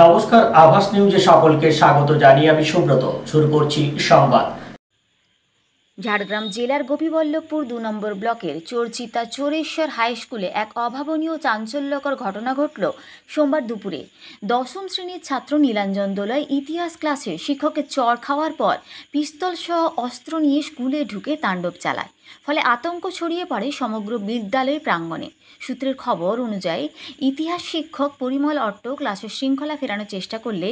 নমস্কার, আভাস নিউজে সকলকে স্বাগত জানিয়ে আমি সুব্রত। শুরু করছি সংবাদ। ঝাড়গ্রাম জেলার গোপীবল্লভপুর ২ নম্বর ব্লকের চর্চিতা চোরেশ্বর হাই স্কুলে এক অভাবনীয় চাঞ্চল্যকর ঘটনা ঘটল সোমবার দুপুরে। দশম শ্রেণীর ছাত্র নীলাঞ্জন দোলয় ইতিহাস ক্লাসে শিক্ষকের চড় খাওয়ার পর পিস্তল সহ অস্ত্র নিয়ে স্কুলে ঢুকে তাণ্ডব চালায়। ফলে আতঙ্ক ছড়িয়ে পড়ে সমগ্র বিদ্যালয়ের প্রাঙ্গণে। সূত্রের খবর অনুযায়ী ইতিহাস শিক্ষক পরিমল অট্ট ক্লাসের শৃঙ্খলা ফেরানোর চেষ্টা করলে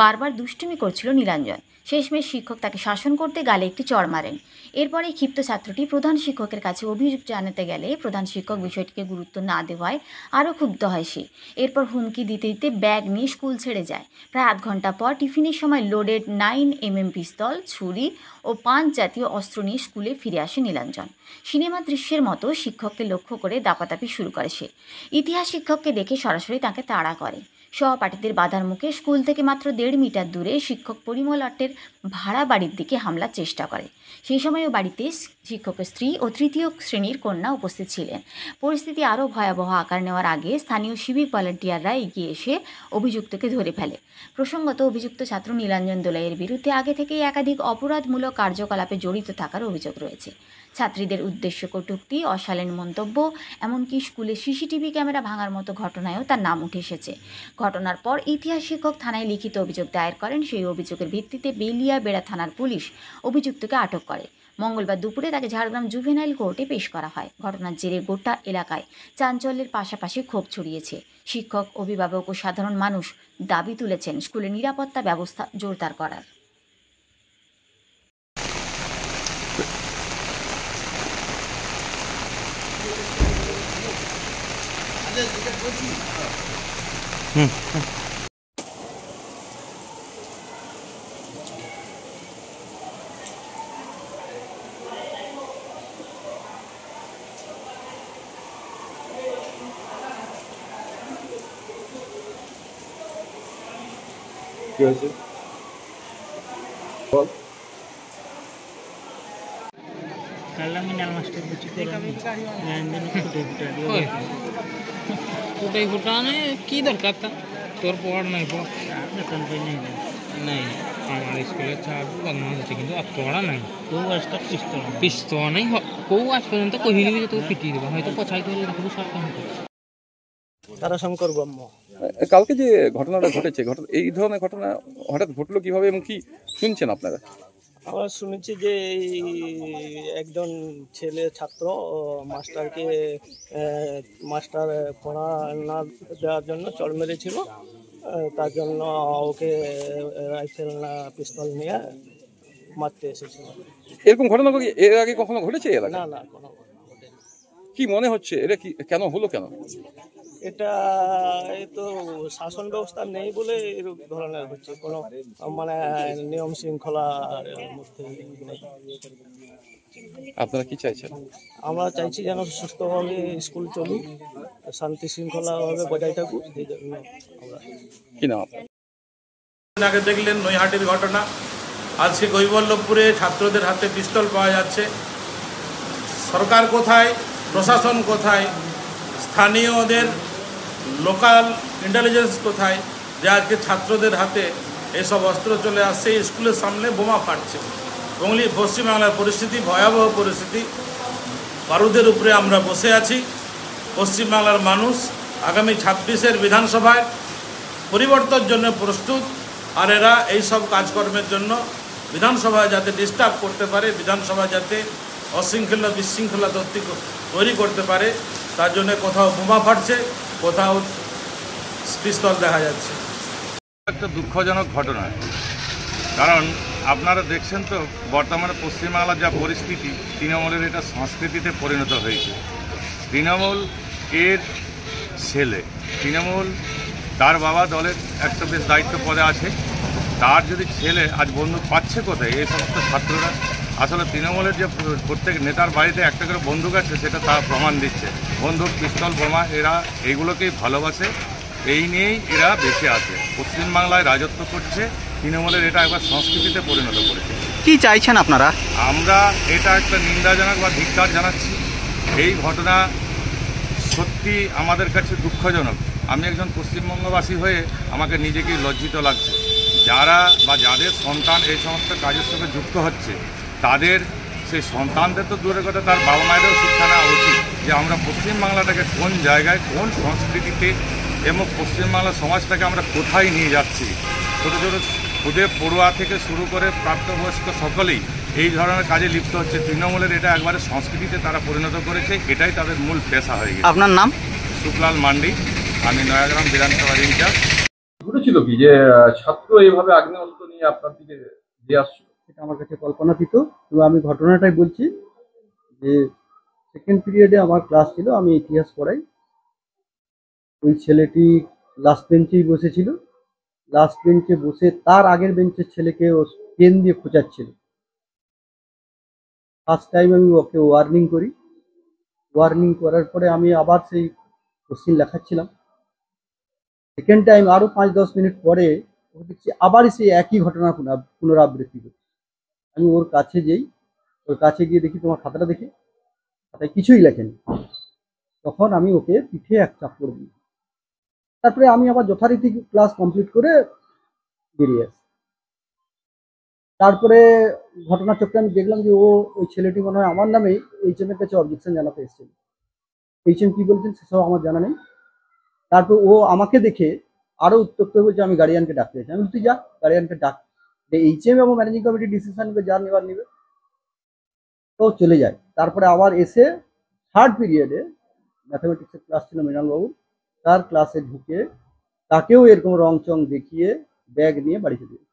বারবার দুষ্টুমি করছিল নীলাঞ্জন। শেষমেশ শিক্ষক তাকে শাসন করতে গালে একটি চড় মারেন। এরপরে ক্ষিপ্ত ছাত্রটি প্রধান শিক্ষকের কাছে অভিযোগ জানাতে গেলে প্রধান শিক্ষক বিষয়টিকে গুরুত্ব না দেওয়ায় আরও ক্ষুব্ধ হয় সে। এরপর হুমকি দিতে দিতে ব্যাগ নিয়ে স্কুল ছেড়ে যায়। প্রায় আধ ঘন্টা পর টিফিনের সময় লোডেড 9mm পিস্তল, ছুরি ও 5 জাতীয় অস্ত্র নিয়ে স্কুলে ফিরে আসে নীলাঞ্জন। সিনেমা দৃশ্যের মতো শিক্ষককে লক্ষ্য করে দাপাদাপি শুরু করে সে। ইতিহাস শিক্ষককে দেখে সরাসরি তাকে তাড়া করে। সহপাঠীদের বাধার মুখে স্কুল থেকে মাত্র 1.5 মিটার দূরে শিক্ষক পরিমল অট্টের ভাড়া বাড়ির দিকে হামলার চেষ্টা করে। সেই সময়ও বাড়িতে শিক্ষকের স্ত্রী ও তৃতীয় শ্রেণীর কন্যা উপস্থিত ছিলেন। পরিস্থিতি আরও ভয়াবহ আকার নেওয়ার আগে স্থানীয় সিভিক ভলান্টিয়াররা এগিয়ে এসে অভিযুক্তকে ধরে ফেলে। প্রসঙ্গত, অভিযুক্ত ছাত্র নীলাঞ্জন দোলাইয়ের বিরুদ্ধে আগে থেকেই একাধিক অপরাধমূলক কার্যকলাপে জড়িত থাকার অভিযোগ রয়েছে। ছাত্রীদের উদ্দেশ্যে কটূক্তি, অশালীন মন্তব্য, এমনকি স্কুলে সিসিটিভি ক্যামেরা ভাঙার মতো ঘটনায়ও তার নাম উঠে এসেছে। ঘটনার পর ইতিহাস শিক্ষক থানায় লিখিত অভিযোগ দায়ের করেন। সেই অভিযোগের ভিত্তিতে বেলিয়াবেড়া থানার পুলিশ অভিযুক্তকে আটক করে। মঙ্গলবার দুপুরে তাকে ঝাড়গ্রাম জুভেনাইল কোর্টে পেশ করা হয়। ঘটনার জেরে গোটা এলাকায় চাঞ্চল্যের পাশাপাশি ক্ষোভ ছড়িয়েছে। শিক্ষক, অভিভাবক ও সাধারণ মানুষ দাবি তুলেছেন স্কুলের নিরাপত্তা ব্যবস্থা জোরদার করার। কি হয়েছে বল। ফুটাই ফুটানে কি দরকার তা তোর পড় নাই নাই আমার স্কুলের ছাড় বদমাস আছে কিন্তু আর পড়া নাই পিস্তল নাই কেউ আজ পর্যন্ত কহিলি যে তোকে পিটিয়ে দেবো হয়তো পছাইতে হলে দেখবো সব কাম তারাশঙ্কর ব্রহ্ম। কালকে যে ঘটনাটা ঘটেছে, এই ধরনের ঘটনা হঠাৎ ঘটলো কিভাবে এবং কি শুনছেন আপনারা? আমরা শুনেছি যে একজন ছেলে ছাত্র মাস্টার পড়া না দেওয়ার জন্য চড় মেরেছিল। তার জন্য ওকে রাইফেল না পিস্তল নিয়ে মারতে এসেছিল। এরকম ঘটনা এর আগে কখনো ঘটেছে এলাকায়? না না, কোনো ঘটেনি। কি মনে হচ্ছে এটা কি কেন হলো? কেন এটা এই তো শাসন ব্যবস্থা নেই বলে এরকম ধরনের হচ্ছে, কোনো মানে নিয়ম শৃঙ্খলার মধ্যে নেই। আপনারা কি চাইছেন? আমরা চাইছি যেন সুস্থভাবে স্কুল চলুক, শান্তি শৃঙ্খলাভাবে বজায় থাকুক। সেই জন্য আমরা কি নাম আপনার? আগে দেখলেন নৈহাটির ঘটনা, আজকে গোপীবল্লভপুরে ছাত্রদের হাতে পিস্তল পাওয়া যাচ্ছে। সরকার কোথায়, প্রশাসন কোথায়, স্থানীয়দের লোকাল ইন্টেলিজেন্স কোথায় যে আজকে ছাত্রদের হাতে এসব অস্ত্র চলে আসছে? স্কুলের সামনে বোমা ফাটছে। পশ্চিমবাংলার পরিস্থিতি ভয়াবহ পরিস্থিতি। বারুদের উপরে আমরা বসে আছি। পশ্চিমবাংলার মানুষ আগামী 26-এর বিধানসভায় পরিবর্তনের জন্য প্রস্তুত। আর এরা এইসব কাজকর্মের জন্য বিধানসভায় যাতে ডিস্টার্ব করতে পারে, বিধানসভা যাতে অশৃঙ্খলা বিশৃঙ্খলা তৈরি করতে পারে, তার জন্য কোথাও বোমা ফাটছে, কোথাও পিস্তল দেখা যাচ্ছে। একটা দুঃখজনক ঘটনা, কারণ আপনারা দেখছেন তো বর্তমানে পশ্চিমবাংলার যা পরিস্থিতি, তৃণমূলের এটা সংস্কৃতিতে পরিণত হয়েছে। তৃণমূল এর ছেলে, তৃণমূল তার বাবা দলের একটা বেশ দায়িত্ব পদে আছে, তার যদি ছেলে আজ বন্দুক পাচ্ছে কোথায়? এই সমস্ত ছাত্ররা আসলে তৃণমূলের যে প্রত্যেক নেতার বাড়িতে একটা করে বন্দুক আছে সেটা তার প্রমাণ দিচ্ছে। বন্দুক, পিস্তল, বোমা এরা এইগুলোকেই ভালোবাসে, এই নিয়েই এরা বেঁচে আছে। পশ্চিমবাংলায় রাজত্ব করছে তৃণমূলের, এটা একবার সংস্কৃতিতে পরিণত করেছে। কি চাইছেন আপনারা? আমরা এটা একটা নিন্দাজনক বা ধিক্কার জানাচ্ছি। এই ঘটনা সত্যি আমাদের কাছে দুঃখজনক। আমি একজন পশ্চিমবঙ্গবাসী হয়ে আমাকে নিজেকে লজ্জিত লাগছে। যারা বা যাদের সন্তান এই সমস্ত কাজের সঙ্গে যুক্ত হচ্ছে তাদের সেই সন্তানদের তো দূরের কথা, তার বাবা মায়েরও শিক্ষা নেওয়া উচিত যে আমরা পশ্চিমবাংলাটাকে কোন জায়গায়, কোন সংস্কৃতিতে এবং পশ্চিমবাংলার সমাজটাকে আমরা কোথায় নিয়ে যাচ্ছি। ছোটো ছোটো খুদে পড়ুয়া থেকে শুরু করে প্রাপ্তবয়স্ক সকলেই এই ধরনের কাজে লিপ্ত হচ্ছে। তৃণমূলের এটা একবারে সংস্কৃতিতে তারা পরিণত করেছে, এটাই তাদের মূল পেশা হয়ে গেছে। আপনার নাম? শুক্লাল মান্ডি, আমি নয়াগ্রাম বিধানসভার ইনচার্জ। ঘটেছিল কি যে ছাত্র এইভাবে আগ্নেয়াস্ত্র নিয়ে আপনার দিকে দিয়ে আসছিল? সেটা আমার কাছে কল্পনাতীত। তবে আমি ঘটনাটাই বলছি যে সেকেন্ড পিরিয়ডে আমার ক্লাস ছিল, আমি ইতিহাস পড়াই। ওই ছেলেটি লাস্ট বেঞ্চেই বসেছিল। লাস্ট বেঞ্চে বসে তার আগের বেঞ্চের ছেলেকে ও পেন দিয়ে খোঁচাচ্ছিল। ফার্স্ট টাইম আমি ওকে ওয়ার্নিং করি। ওয়ার্নিং করার পরে আমি আবার সেই কোশ্চিন লেখাচ্ছিলাম। সেকেন্ড টাইম আরও 5-10 মিনিট পরে ওকে দেখছি আবার সেই একই ঘটনা পুনরাবৃত্তি করছে। আমি ওর কাছে যেই, ওর কাছে গিয়ে দেখি তোমার খাতাটা দেখি, খাতায় কিছুই লেখেনি। তখন আমি ওকে পিঠে এক চাপড় দিই। তারপরে আমি আবার যথারীতি ক্লাস কমপ্লিট করে বেরিয়ে আসি। তারপরে ঘটনাচক্রে আমি দেখলাম যে ওই ছেলেটি মনে হয় আমার নামেই HM এর কাছে অবজেকশন জানাতে এসেছিল। HM কি বলছেন সেসব আমার জানা নেই। তারপর ও আমাকে দেখে আরও উত্তপ্ত হয়ে বলছে আমি গার্ডিয়ানকে ডাকতে চাই। আমি তুই যা, গার্ডিয়ানকে ডাক, যে HM এবং ম্যানেজিং কমিটি ডিসিশন নেবে, যা নেবার নেবে। তো চলে যায়। তারপরে আবার এসে থার্ড পিরিয়ডে ম্যাথামেটিক্সের ক্লাস ছিল মৃণালবাবুর, তার ক্লাসে ঢুকে তাকেও এরকম রং চং দেখিয়ে ব্যাগ নিয়ে বাড়ি চলে যায়।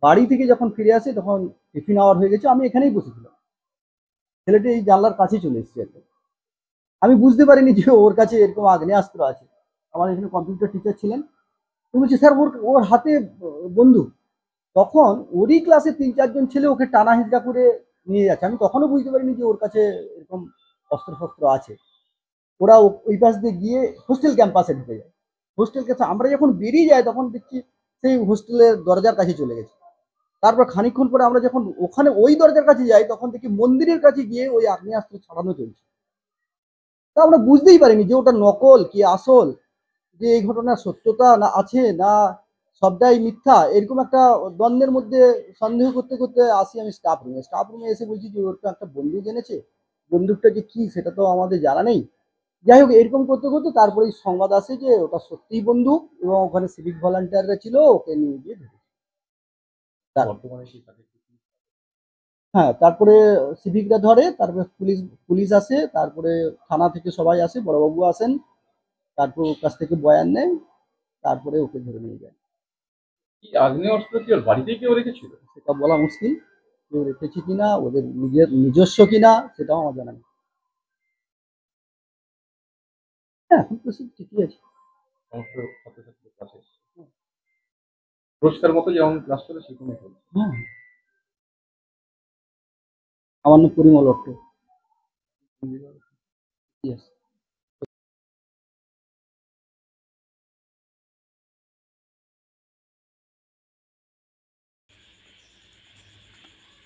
বাড়ি থেকে যখন ফিরে আসে তখন টিফিন আওয়ার হয়ে গেছে, আমি এখানেই বসেছিলাম। ছেলেটি এই জানলার কাছেই চলে এসেছে একদম। আমি বুঝতে পারিনি যে ওর কাছে এরকম আগ্নেয়াস্ত্র আছে। আমার এখানে কম্পিউটার টিচার ছিলেন, তো বলছি স্যার ওর হাতে বন্দুক। তখন ওরই ক্লাসে 3-4 জন ছেলে ওকে টানা হিজড়া করে নিয়ে যাচ্ছে। আমি তখনও বুঝতে পারিনি যে ওর কাছে এরকম অস্ত্রশস্ত্র আছে। ওরা ওই পাশ দিয়ে গিয়ে হোস্টেল ক্যাম্পাসে ঢুকে যায়। হোস্টেল ক্যাম্পাসে আমরা যখন বেরিয়ে যাই তখন দেখছি সেই হোস্টেলের দরজার কাছে চলে গেছে। তারপর খানিকক্ষণ পরে আমরা যখন ওখানে ওই দরজার কাছে যাই তখন দেখি মন্দিরের কাছে গিয়ে ওই আগ্নেয়াস্ত্র ছাড়ানো চলছে। তা আমরা বুঝতেই পারিনি যে ওটা নকল কি আসল, যে এই ঘটনার সত্যতা না আছে না সবটাই মিথ্যা। এরকম একটা দ্বন্দ্বের মধ্যে সন্দেহ করতে করতে আসি আমি স্টাফ রুমে এসে বলছি যে ওর তো একটা বন্দুক এনেছে, বন্দুকটা যে কি সেটা তো আমাদের জানা নেই। যাই হোক এরকম করতে করতে তারপরে সংবাদ আসে যে ওটা সত্যিই বন্দুক এবং ওখানে সিভিক ভলান্টিয়াররা ছিল, ওকে নিয়ে গিয়ে ধরেছে। হ্যাঁ, তারপরে সিভিকরা ধরে, তারপরে পুলিশ আসে, তারপরে থানা থেকে সবাই আসে, বড়বাবু আসেন, তারপর ওর কাছ থেকে বয়ান নেয়, তারপরে ওকে ধরে নিয়ে যায়। আগ্নেয়াস্ত্র কি ওর বাড়িতেই কেউ রেখেছিল? সেটা বলা মুশকিল, কেউ রেখেছে কিনা, ওদের নিজস্ব কিনা সেটাও আমার জানা নেই। হ্যাঁ, এখন তো সব ঠিকই আছে। সমস্ত ছাত্রছাত্রীর কাছে পুরস্কার মতো যেমন ক্লাস চলে সেরকমই চলছে। হ্যাঁ, আমার নাম পরিমল অট্ট। Yes.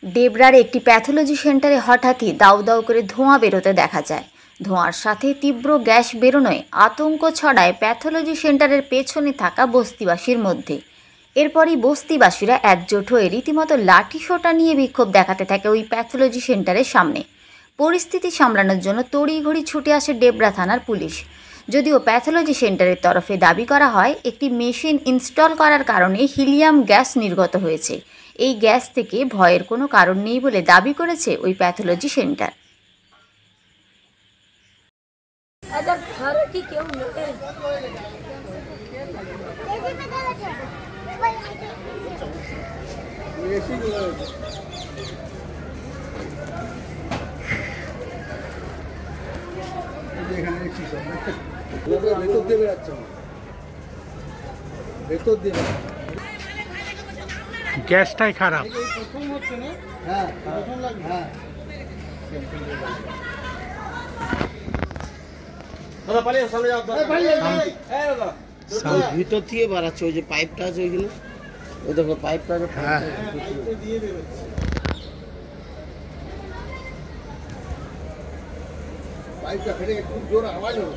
ডেবরার একটি প্যাথোলজি সেন্টারে হঠাৎই দাউ দাউ করে ধোঁয়া বেরোতে দেখা যায়। ধোঁয়ার সাথে তীব্র গ্যাস বেরোনোয় আতঙ্ক ছড়ায় প্যাথোলজি সেন্টারের পেছনে থাকা বস্তিবাসীর মধ্যে। এরপরই বস্তিবাসীরা একজোট হয়ে রীতিমতো লাঠি সোঁটা নিয়ে বিক্ষোভ দেখাতে থাকে ওই প্যাথোলজি সেন্টারের সামনে। পরিস্থিতি সামলানোর জন্য তড়িঘড়ি ছুটে আসে ডেবরা থানার পুলিশ। যদিও প্যাথোলজি সেন্টারের তরফে দাবি করা হয় একটি মেশিন ইনস্টল করার কারণে হিলিয়াম গ্যাস নির্গত হয়েছে। এই গ্যাস থেকে ভয়ের কোনো কারণ নেই বলে দাবি করেছে ওই প্যাথোলজি সেন্টার। গ্যাসটাই খারাপ। ভিতর থেকে বাড়াচ্ছে, ওই যে পাইপটা আছে ওইগুলো, ওই দেখো পাইপটা পাইপটা ফেটে খুব জোর আওয়াজ হলো।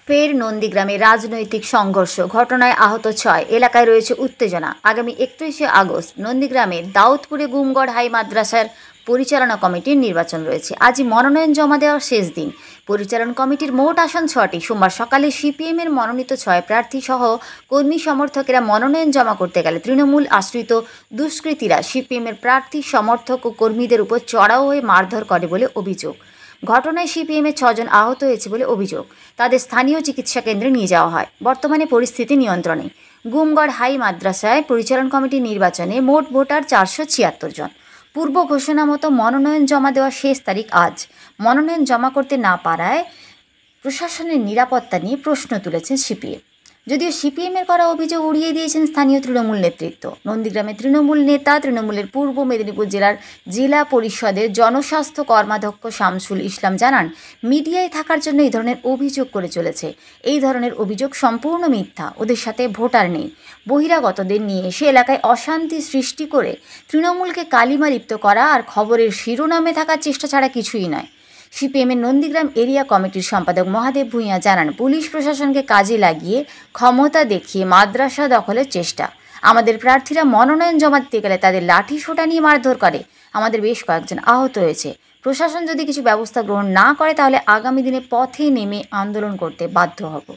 ফের নন্দীগ্রামে রাজনৈতিক সংঘর্ষ, ঘটনায় আহত 6, এলাকায় রয়েছে উত্তেজনা। আগামী 31শে আগস্ট নন্দীগ্রামের দাউদপুরে গুমগড় হাই মাদ্রাসার পরিচালনা কমিটির নির্বাচন রয়েছে। আজই মনোনয়ন জমা দেওয়ার শেষ দিন। পরিচালন কমিটির মোট আসন 6টি। সোমবার সকালে সিপিএমের মনোনীত 6 প্রার্থী সহ কর্মী সমর্থকেরা মনোনয়ন জমা করতে গেলে তৃণমূল আশ্রিত দুষ্কৃতীরা সিপিএমের প্রার্থী সমর্থক ও কর্মীদের উপর চড়াও হয়ে মারধর করে বলে অভিযোগ। ঘটনায় সিপিএমের 6 জন আহত হয়েছে বলে অভিযোগ। তাদের স্থানীয় চিকিৎসা কেন্দ্রে নিয়ে যাওয়া হয়। বর্তমানে পরিস্থিতি নিয়ন্ত্রণে। গুমগড় হাই মাদ্রাসায় পরিচালন কমিটির নির্বাচনে মোট ভোটার 476 জন। পূর্ব ঘোষণা মতো মনোনয়ন জমা দেওয়ার শেষ তারিখ আজ। মনোনয়ন জমা করতে না পারায় প্রশাসনের নিরাপত্তা নিয়ে প্রশ্ন তুলেছেন সিপিএম। যদিও সিপিএমের করা অভিযোগ উড়িয়ে দিয়েছেন স্থানীয় তৃণমূল নেতৃত্ব। নন্দীগ্রামে তৃণমূল নেতা, তৃণমূলের পূর্ব মেদিনীপুর জেলার জেলা পরিষদের জনস্বাস্থ্য কর্মাধ্যক্ষ শামসুল ইসলাম জানান, মিডিয়ায় থাকার জন্য এই ধরনের অভিযোগ করে চলেছে। এই ধরনের অভিযোগ সম্পূর্ণ মিথ্যা। ওদের সাথে ভোটার নেই। বহিরাগতদের নিয়ে এসে এলাকায় অশান্তি সৃষ্টি করে তৃণমূলকে কালিমা লিপ্ত করা আর খবরের শিরোনামে থাকার চেষ্টা ছাড়া কিছুই নয়। সিপিএমের নন্দীগ্রাম এরিয়া কমিটির সম্পাদক মহাদেব ভূঁইয়া জানান, পুলিশ প্রশাসনকে কাজে লাগিয়ে ক্ষমতা দেখিয়ে মাদ্রাসা দখলের চেষ্টা। আমাদের প্রার্থীরা মনোনয়ন জমা দিতে গেলে তাদের লাঠি সোঁটা নিয়ে মারধর করে। আমাদের বেশ কয়েকজন আহত হয়েছে। প্রশাসন যদি কিছু ব্যবস্থা গ্রহণ না করে তাহলে আগামী দিনে পথে নেমে আন্দোলন করতে বাধ্য হব।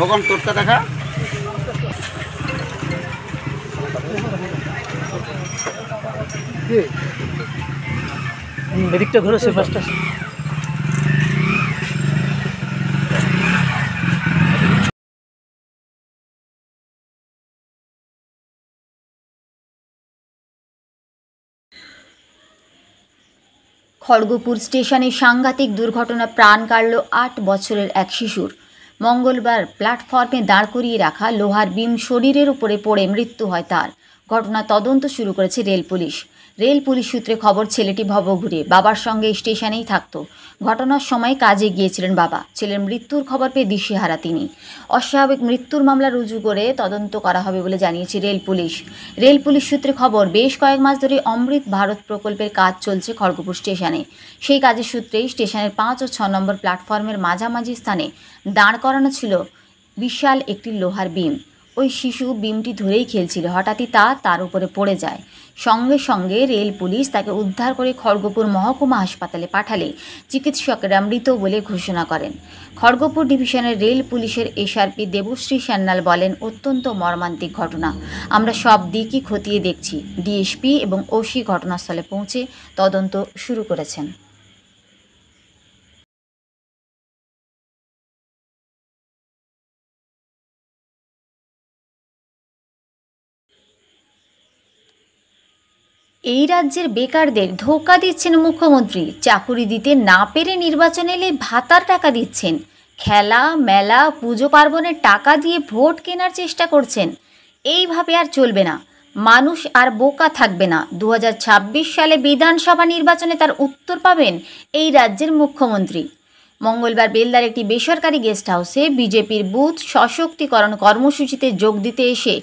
কখন তোরটা দেখা এদিকটা ঘুরে সে ফার্স্টটা খড়গপুর স্টেশনে সাংঘাতিক দুর্ঘটনা, প্রাণ কাড়ল 8 বছরের এক শিশুর। মঙ্গলবার প্ল্যাটফর্মে দাঁড় করিয়ে রাখা লোহার বিম শরীরের উপরে পড়ে মৃত্যু হয় তার। ঘটনা তদন্ত শুরু করেছে রেল পুলিশ। রেল পুলিশ সূত্রে খবর, ছেলেটি ভবঘুরে বাবার সঙ্গে স্টেশনেই থাকত। ঘটনার সময় কাজে গিয়েছিলেন বাবা। ছেলের মৃত্যুর খবর পেয়ে দিশেহারা তিনি। অস্বাভাবিক মৃত্যুর মামলা রুজু করে তদন্ত করা হবে বলে জানিয়েছে রেল পুলিশ। রেল পুলিশ সূত্রে খবর, বেশ কয়েক মাস ধরে অমৃত ভারত প্রকল্পের কাজ চলছে খড়গপুর স্টেশনে। সেই কাজের সূত্রেই স্টেশনের 5 ও 6 নম্বর প্ল্যাটফর্মের মাঝামাঝি স্থানে দাঁড় করানো ছিল বিশাল একটি লোহার বিম। ওই শিশু বিমটি ধরেই খেলছিল। হঠাৎই তার উপরে পড়ে যায়। সঙ্গে সঙ্গে রেল পুলিশ তাকে উদ্ধার করে খড়গপুর মহকুমা হাসপাতালে পাঠালে চিকিৎসকরা মৃত বলে ঘোষণা করেন। খড়গপুর ডিভিশনের রেল পুলিশের এসআরপি দেবশ্রী সান্যাল বলেন, অত্যন্ত মর্মান্তিক ঘটনা। আমরা সব দিকই খতিয়ে দেখছি। ডিএসপি এবং ওসি ঘটনাস্থলে পৌঁছে তদন্ত শুরু করেছেন। এই রাজ্যের বেকারদের ধোঁকা দিচ্ছেন মুখ্যমন্ত্রী। চাকুরি দিতে না পেরে নির্বাচন এলে ভাতার টাকা দিচ্ছেন। খেলা মেলা পুজো পার্বণের টাকা দিয়ে ভোট কেনার চেষ্টা করছেন। এইভাবে আর চলবে না। মানুষ আর বোকা থাকবে না। 2026 সালে বিধানসভা নির্বাচনে তার উত্তর পাবেন এই রাজ্যের মুখ্যমন্ত্রী। মঙ্গলবার বেলদার একটি বেসরকারি গেস্ট হাউসে বিজেপির বুথ সশক্তিকরণ কর্মসূচিতে যোগ দিতে এসে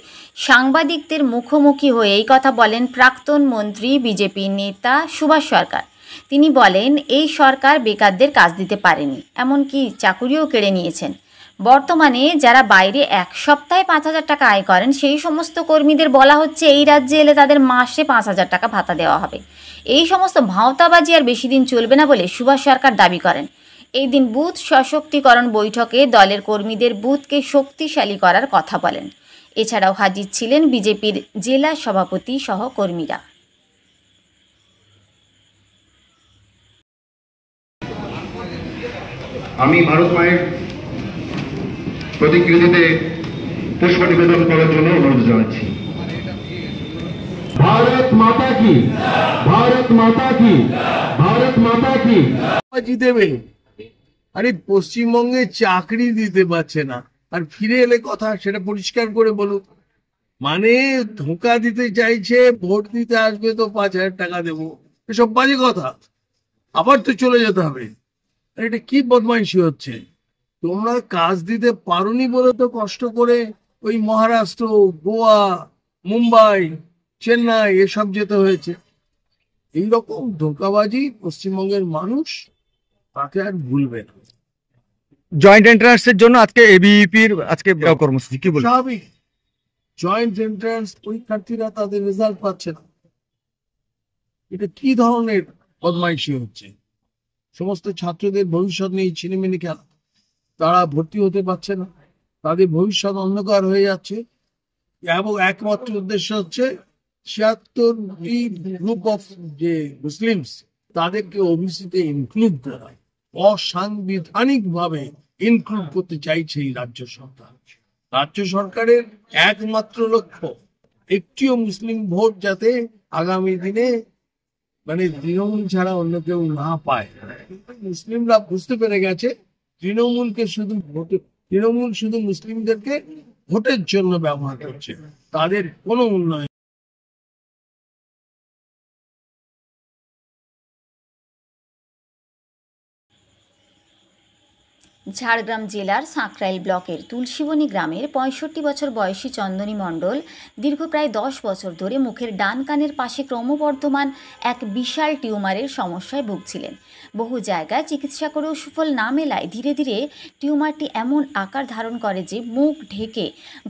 সাংবাদিকদের মুখোমুখি হয়ে এই কথা বলেন প্রাক্তন মন্ত্রী বিজেপি নেতা সুভাষ সরকার। তিনি বলেন, এই সরকার বেকারদের কাজ দিতে পারেনি, এমনকি চাকুরিও কেড়ে নিয়েছেন। বর্তমানে যারা বাইরে এক সপ্তাহে 5,000 টাকা আয় করেন, সেই সমস্ত কর্মীদের বলা হচ্ছে এই রাজ্যে এলে তাদের মাসে 5,000 টাকা ভাতা দেওয়া হবে। এই সমস্ত ভাওতাবাজি আর বেশি দিন চলবে না বলে সুভাষ সরকার দাবি করেন। এই দিন বুথ সশক্তিকরণ বৈঠকে দলের কর্মীদের বুথকে শক্তিশালী করার কথা বলেন। এছাড়াও হাজির ছিলেন বিজেপির জেলা সভাপতি সহ কর্মীরা। আমি ভারত মায়ের প্রতিকৃতিতে পুষ্প নিবেদন করার জন্য অনুরোধ জানাচ্ছি। ভারত মাতা কি, ভারত মাতা কি, ভারত মাতা কি। দেবে, আরে পশ্চিমবঙ্গে চাকরি দিতে পারছে না, আর ফিরে এলে কথা সেটা পরিষ্কার করে বলুক। মানে ধোঁকা দিতে চাইছে, ভোট দিতে আসবে তো 5,000 টাকা দেবো, এসব বাজে কথা। আবার তো চলে যেতে হবে। এটা কি বদমাইশি হচ্ছে? তোমরা কাজ দিতে পারোনি বলে তো কষ্ট করে ওই মহারাষ্ট্র, গোয়া, মুম্বাই, চেন্নাই এসব যেতে হয়েছে। এইরকম ধোঁকাবাজি পশ্চিমবঙ্গের মানুষ তাকে আর ভুলবে না। জয়েন্ট এন্ট্রান্সের জন্য আজকে এবিইপির আজকে কর্মসূচি, কি বলবো? স্বাভাবিক, জয়েন্ট এন্ট্রান্স পরীক্ষার্থীরা তাদের রেজাল্ট পাচ্ছে না। এটা কি ধরনের বদমাইশি হচ্ছে? সমস্ত ছাত্রদের ভবিষ্যৎ নিয়ে ছিনিমিনি খেলা, তারা ভর্তি হতে পারছে না, তাদের ভবিষ্যৎ অন্ধকার হয়ে যাচ্ছে। এবং একমাত্র উদ্দেশ্য হচ্ছে 76টি গ্রুপ অফ যে মুসলিমস তাদেরকে ওবিসিতে ইনক্লুড করা, অসাংবিধানিক ভাবে ইনক্লুড করতে চাইছে এই রাজ্য সরকার। রাজ্য সরকারের একমাত্র লক্ষ্য একটিও মুসলিম ভোট যাতে আগামী দিনে মানে তৃণমূল ছাড়া অন্য কেউ না পায়। মুসলিমরা বুঝতে পেরে গেছে তৃণমূল শুধু মুসলিমদেরকে ভোটের জন্য ব্যবহার করছে, তাদের কোনো উন্নয়ন। ঝাড়গ্রাম জেলার সাঁকরাইল ব্লকের তুলসীবনী গ্রামের 65 বছর বয়সী চন্দনী মণ্ডল দীর্ঘ প্রায় 10 বছর ধরে মুখের ডান কানের পাশে ক্রমবর্ধমান এক বিশাল টিউমারের সমস্যায় ভুগছিলেন। বহু জায়গায় চিকিৎসা করেও সুফল না মেলায় ধীরে ধীরে টিউমারটি এমন আকার ধারণ করে যে মুখ ঢেকে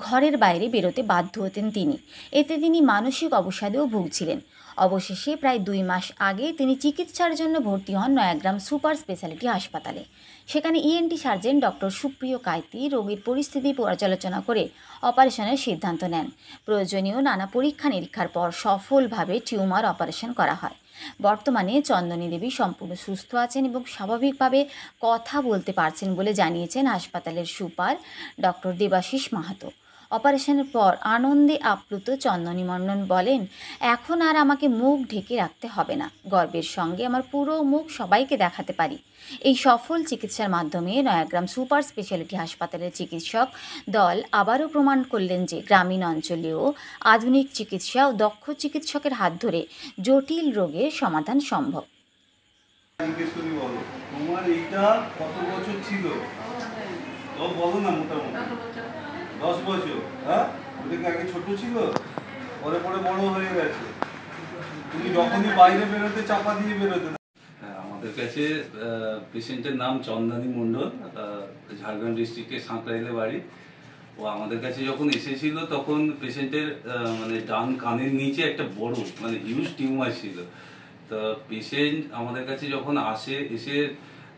ঘরের বাইরে বেরোতে বাধ্য হতেন তিনি। এতে তিনি মানসিক অবসাদেও ভুগছিলেন। অবশেষে প্রায় 2 মাস আগে তিনি চিকিৎসার জন্য ভর্তি হন নয়াগ্রাম সুপার স্পেশালিটি হাসপাতালে। সেখানে ইএনটি সার্জন ডক্টর সুপ্রিয় কাইতি রোগীর পরিস্থিতি পর্যালোচনা করে অপারেশনের সিদ্ধান্ত নেন। প্রয়োজনীয় নানা পরীক্ষা নিরীক্ষার পর সফলভাবে টিউমার অপারেশন করা হয়। বর্তমানে চন্দনী দেবী সম্পূর্ণ সুস্থ আছেন এবং স্বাভাবিকভাবে কথা বলতে পারছেন বলে জানিয়েছেন হাসপাতালের সুপার ডক্টর দেবাশিস মাহাতো। অপারেশনের পর আনন্দে আপ্লুত চন্দনী মণ্ডল বলেন, এখন আর আমাকে মুখ ঢেকে রাখতে হবে না, গর্বের সঙ্গে আমার পুরো মুখ সবাইকে দেখাতে পারি। এই সফল চিকিৎসার মাধ্যমে নয়াগ্রাম সুপার স্পেশালিটি হাসপাতালের চিকিৎসক দল আবারও প্রমাণ করলেন যে গ্রামীণ অঞ্চলেও আধুনিক চিকিৎসা ও দক্ষ চিকিৎসকের হাত ধরে জটিল রোগের সমাধান সম্ভব। তোমার এইটা কত বছর ছিল? তো বলো না, মোটামুটি 10 বছর। হ্যাঁ, ওদেরকে আগে ছোট ছিল, পরে পরে বড় হয়ে গেছে। তুমি যখনই বাইরে বেরোতে চাপা দিয়ে বেরোতে। আমাদের কাছে পেশেন্টের নাম চন্দনী মণ্ডল, ঝাড়গ্রাম ডিস্ট্রিক্টের সাঁকরাইলে বাড়ি। ও আমাদের কাছে যখন এসেছিল তখন পেশেন্টের মানে ডান কানের নিচে একটা বড় মানে হিউজ টিউমার ছিল। তো পেশেন্ট আমাদের কাছে যখন এসে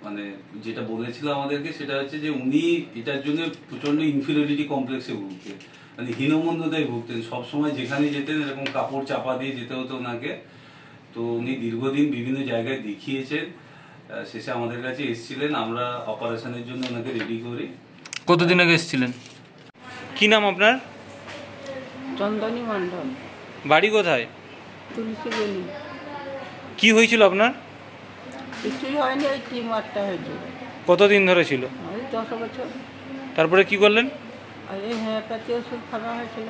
মানে যেটা বলেছিল আমাদেরকে সেটা হচ্ছে যে উনি এটার জন্য প্রচণ্ড ইনফিরিয়রিটি কমপ্লেক্সে ভুগতেন, মানে হীনমন্যতায় ভুগতেন। সবসময় যেখানে যেতেন এরকম কাপড় চাপা দিয়ে যেতে হতো ওনাকে। তো উনি দীর্ঘদিন বিভিন্ন জায়গায় দেখিয়েছেন, শেষে আমাদের কাছে এসেছিলেন। আমরা অপারেশনের জন্য ওনাকে রেডি করি। কতদিন আগে এসেছিলেন? কি নাম আপনার? চন্দনী মণ্ডল। বাড়ি কোথায়? তুলসীবনী। কি হয়েছিল আপনার? কিছুই হয়নি, ওই টিউমারটা হয়েছিল। কতদিন ধরে ছিল? ওই 10 বছর। তারপরে কি করলেন? আর এই হোমিওপ্যাথি ওষুধ খাওয়া হয়েছিল।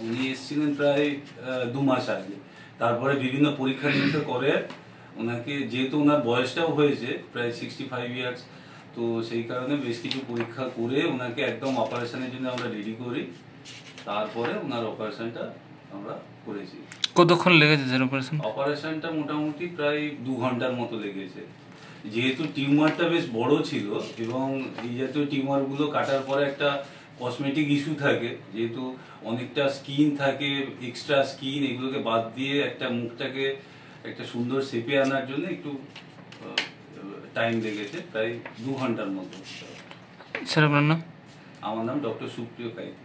উনি এসেছিলেন প্রায় 2 মাস আগে। তারপরে বিভিন্ন পরীক্ষা নিরীক্ষা করে ওনাকে যেহেতু ওনার বয়সটাও হয়েছে প্রায় 65 ইয়ার্স, তো সেই কারণে বেশ কিছু পরীক্ষা করে ওনাকে একদম অপারেশনের জন্য আমরা রেডি করি, তারপরে ওনার অপারেশনটা আমরা করেছি। কতক্ষণ লেগেছে স্যার অপারেশন? অপারেশনটা মোটামুটি প্রায় 2 ঘন্টার মতো লেগেছে। যেহেতু টিউমারটা বেশ বড় ছিল এবং এই জাতীয় টিউমারগুলো কাটার পরে একটা কসমেটিক ইস্যু থাকে, যেহেতু অনেকটা স্কিন থাকে, এক্সট্রা স্কিন, এগুলোকে বাদ দিয়ে একটা মুখটাকে একটা সুন্দর শেপে আনার জন্য একটু টাইম লেগেছে, প্রায় 2 ঘন্টার মতো। স্যার আপনার নাম? আমার নাম ডক্টর সুপ্রিয় কাইতি,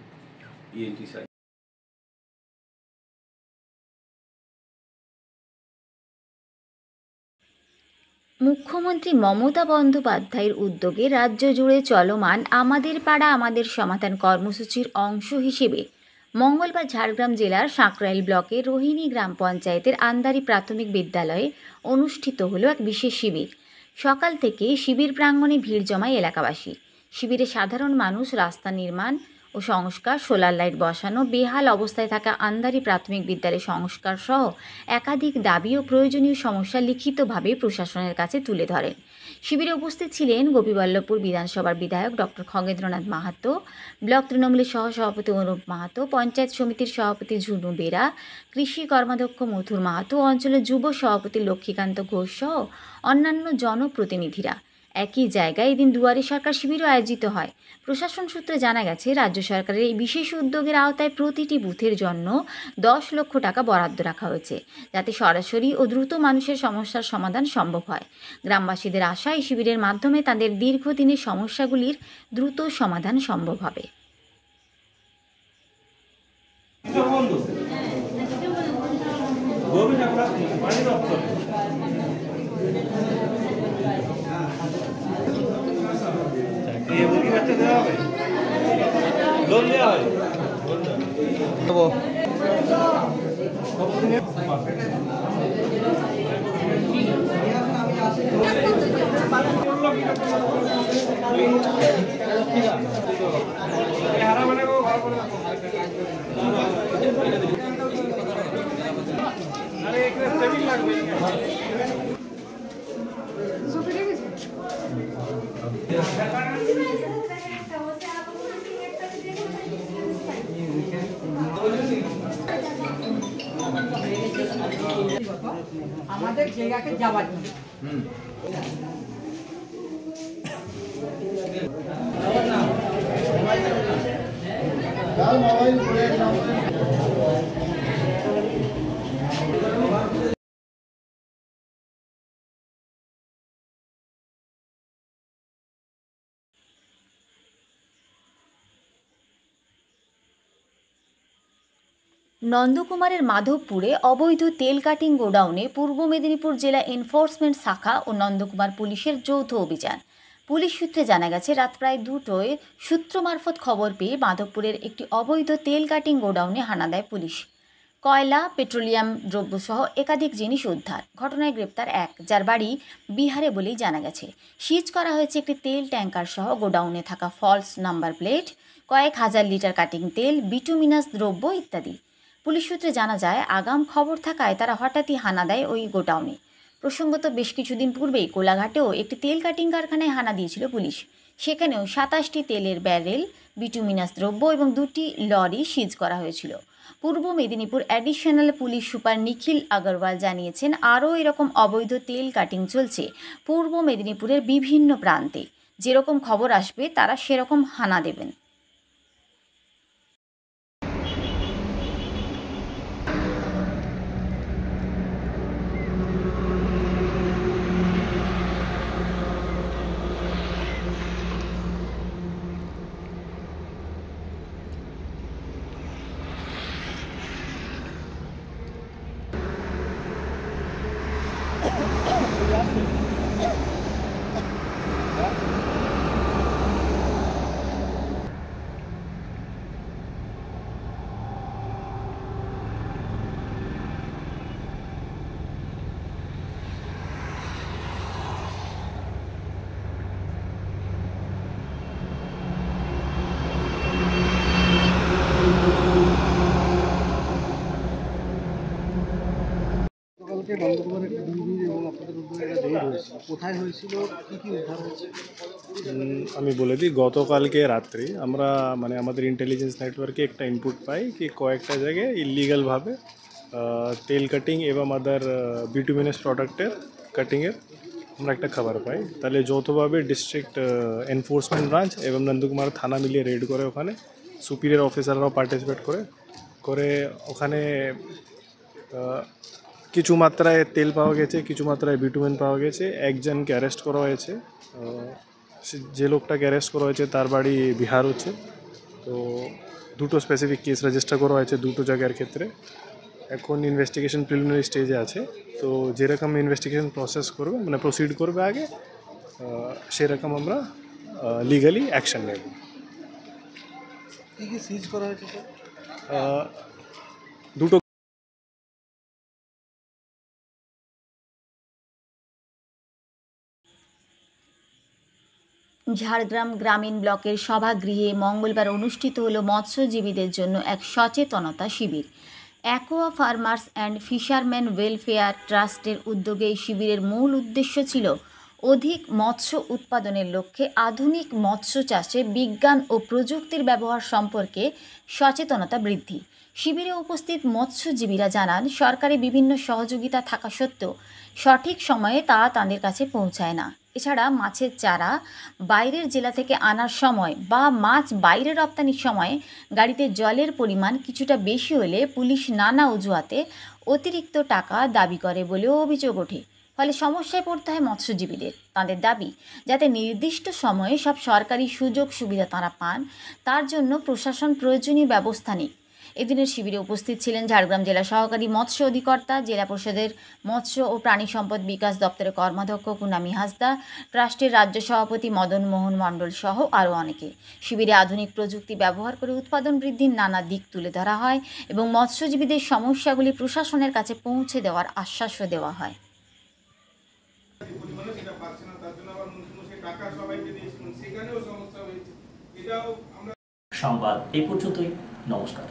ENT স্যার। মুখ্যমন্ত্রী মমতা বন্দ্যোপাধ্যায়ের উদ্যোগে রাজ্য জুড়ে চলমান আমাদের পাড়া আমাদের সমাধান কর্মসূচির অংশ হিসেবে মঙ্গলবার ঝাড়গ্রাম জেলার সাঁকরাইল ব্লকের রোহিণী গ্রাম পঞ্চায়েতের আন্দারি প্রাথমিক বিদ্যালয়ে অনুষ্ঠিত হলো এক বিশেষ শিবির। সকাল থেকে শিবির প্রাঙ্গণে ভিড় জমায় এলাকাবাসী। শিবিরে সাধারণ মানুষ রাস্তা নির্মাণ ও সংস্কার, সোলার লাইট বসানো, বেহাল অবস্থায় থাকা আন্দারি প্রাথমিক বিদ্যালয় সংস্কার সহ একাধিক দাবি ও প্রয়োজনীয় সমস্যা লিখিতভাবে প্রশাসনের কাছে তুলে ধরেন। শিবিরে উপস্থিত ছিলেন গোপীবল্লভপুর বিধানসভার বিধায়ক ডক্টর খগেন্দ্রনাথ মাহাতো, ব্লক তৃণমূলের সহসভাপতি অনুপ মাহাতো, পঞ্চায়েত সমিতির সভাপতি ঝুনু বেরা, কৃষি কর্মাধ্যক্ষ মথুর মাহাতো, অঞ্চলের যুব সভাপতি লক্ষ্মীকান্ত ঘোষ সহ অন্যান্য জনপ্রতিনিধিরা। একই জায়গায় এদিন দুয়ারে সরকার শিবিরও আয়োজিত হয়। প্রশাসন সূত্রে জানা গেছে, রাজ্য সরকারের এই বিশেষ উদ্যোগের আওতায় প্রতিটি বুথের জন্য 10 লক্ষ টাকা বরাদ্দ রাখা হয়েছে, যাতে সরাসরি ও দ্রুত মানুষের সমস্যার সমাধান সম্ভব হয়। গ্রামবাসীদের আশা, এই শিবিরের মাধ্যমে তাদের দীর্ঘদিনের সমস্যাগুলির দ্রুত সমাধান সম্ভব হবে। আমাদের জায়গাকে যাওয়ার জন্য নন্দকুমারের মাধবপুরে অবৈধ তেল কাটিং গোডাউনে পূর্ব মেদিনীপুর জেলা এনফোর্সমেন্ট শাখা ও নন্দকুমার পুলিশের যৌথ অভিযান। পুলিশ সূত্রে জানা গেছে, রাত প্রায় 2টোয় সূত্র মারফত খবর পেয়ে মাধবপুরের একটি অবৈধ তেল কাটিং গোডাউনে হানা দেয় পুলিশ। কয়লা, পেট্রোলিয়াম দ্রব্যসহ একাধিক জিনিস উদ্ধার। ঘটনায় গ্রেপ্তার এক, যার বাড়ি বিহারে বলেই জানা গেছে। সিজ করা হয়েছে একটি তেল ট্যাঙ্কার সহ গোডাউনে থাকা ফলস নাম্বার প্লেট, কয়েক হাজার লিটার কাটিং তেল, বিটুমিনাস দ্রব্য ইত্যাদি। পুলিশ সূত্রে জানা যায়, আগাম খবর থাকায় তারা হঠাৎই হানা দেয় ওই গোডাউনে। প্রসঙ্গত, বেশ কিছুদিন পূর্বেই কোলাঘাটেও একটি তেল কাটিং কারখানায় হানা দিয়েছিল পুলিশ। সেখানেও 27টি তেলের ব্যারেল, বিটুমিনাস দ্রব্য এবং 2টি লরি সিজ করা হয়েছিল। পূর্ব মেদিনীপুর অ্যাডিশনাল পুলিশ সুপার নিখিল আগরওয়াল জানিয়েছেন, আরও এরকম অবৈধ তেল কাটিং চলছে পূর্ব মেদিনীপুরের বিভিন্ন প্রান্তে। যেরকম খবর আসবে তারা সেরকম হানা দেবেন। কোথায় হয়েছিল, কি কি উদ্ধার হয়েছে? আমি বলে দিই, গতকালকে রাত্রি আমরা মানে আমাদের ইন্টেলিজেন্স নেটওয়ার্কে একটা ইনপুট পাই কি কয়েকটা জায়গায় ইলিগালভাবে তেল কাটিং এবং আদার বিটুমিনাস প্রোডাক্টের কাটিংয়ের আমরা একটা খবর পাই। তাহলে যৌথভাবে ডিস্ট্রিক্ট এনফোর্সমেন্ট ব্রাঞ্চ এবং নন্দকুমার থানা মিলিয়ে রেড করে, ওখানে সুপিরিয়র অফিসাররাও পার্টিসিপেট করে ওখানে কিছু মাত্রায় তেল পাওয়া গেছে, কিছু মাত্রায় বিটুমেন পাওয়া গেছে। একজনকে অ্যারেস্ট করা হয়েছে। যে লোকটাকে অ্যারেস্ট করা হয়েছে তার বাড়ি বিহার হচ্ছে। তো দুটো স্পেসিফিক কেস রেজিস্টার করা হয়েছে দুটো জায়গার ক্ষেত্রে। এখন ইনভেস্টিগেশন প্রিলিমিনারি স্টেজে আছে। তো যেরকম ইনভেস্টিগেশন প্রসেস করবে মানে প্রসিড করবে আগে, সেরকম আমরা লিগালি অ্যাকশন নেব। কি কি সিজ করা হয়েছে স্যার? দুটো ঝাড়গ্রাম গ্রামীণ ব্লকের সভাগৃহে মঙ্গলবার অনুষ্ঠিত হল মৎস্যজীবীদের জন্য এক সচেতনতা শিবির। Aqua farmers and fisherman welfare ট্রাস্টের উদ্যোগে এই শিবিরের মূল উদ্দেশ্য ছিল অধিক মৎস্য উৎপাদনের লক্ষ্যে আধুনিক মৎস্য চাষে বিজ্ঞান ও প্রযুক্তির ব্যবহার সম্পর্কে সচেতনতা বৃদ্ধি। শিবিরে উপস্থিত মৎস্যজীবীরা জানান, সরকারি বিভিন্ন সহযোগিতা থাকা সত্ত্বেও সঠিক সময়ে তা তাদের কাছে পৌঁছায় না। এছাড়া মাছের চারা বাইরের জেলা থেকে আনার সময় বা মাছ বাইরে রপ্তানির সময় গাড়িতে জলের পরিমাণ কিছুটা বেশি হলে পুলিশ নানা অজুহাতে অতিরিক্ত টাকা দাবি করে বলেও অভিযোগ ওঠে। ফলে সমস্যায় পড়তে হয় মৎস্যজীবীদের। তাদের দাবি, যাতে নির্দিষ্ট সময়ে সব সরকারি সুযোগ সুবিধা তারা পান, তার জন্য প্রশাসন প্রয়োজনীয় ব্যবস্থা নিক। এদিনের শিবিরে উপস্থিত ছিলেন ঝাড়গ্রাম জেলা সহকারী মৎস্য অধিকর্তা, জেলা পরিষদের মৎস্য ও প্রাণী সম্পদ বিকাশ দপ্তরের কর্মাধ্যক্ষ কুনামি হাসদা, ট্রাস্টের রাজ্য সভাপতি মদন মোহন মণ্ডল সহ আরও অনেকে। শিবিরে আধুনিক প্রযুক্তি ব্যবহার করে উৎপাদন বৃদ্ধির নানা দিক তুলে ধরা হয় এবং মৎস্যজীবীদের সমস্যাগুলি প্রশাসনের কাছে পৌঁছে দেওয়ার আশ্বাসও দেওয়া হয়। সংবাদ এই পর্যন্তই। নমস্কার।